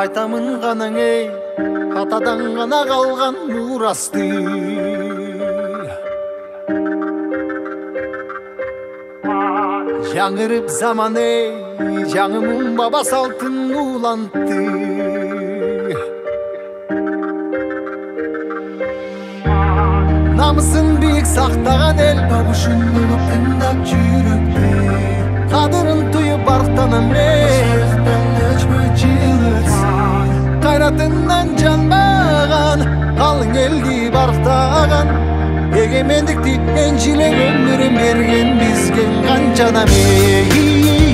айтамын ғанаң ей, атадан ғана қалған мурасты. Жаңырып заман ей, жаңымын баба салтын улантты. Намысын биік сақтаған ел, бабушын ұлып тыңдап жүріпті. Қадырын тұйып барықтанам ей, қайратынан жанбаған, қалың елді барықтаған. Егемендікті еншілеп өмірін берген бізген қаншадам ей.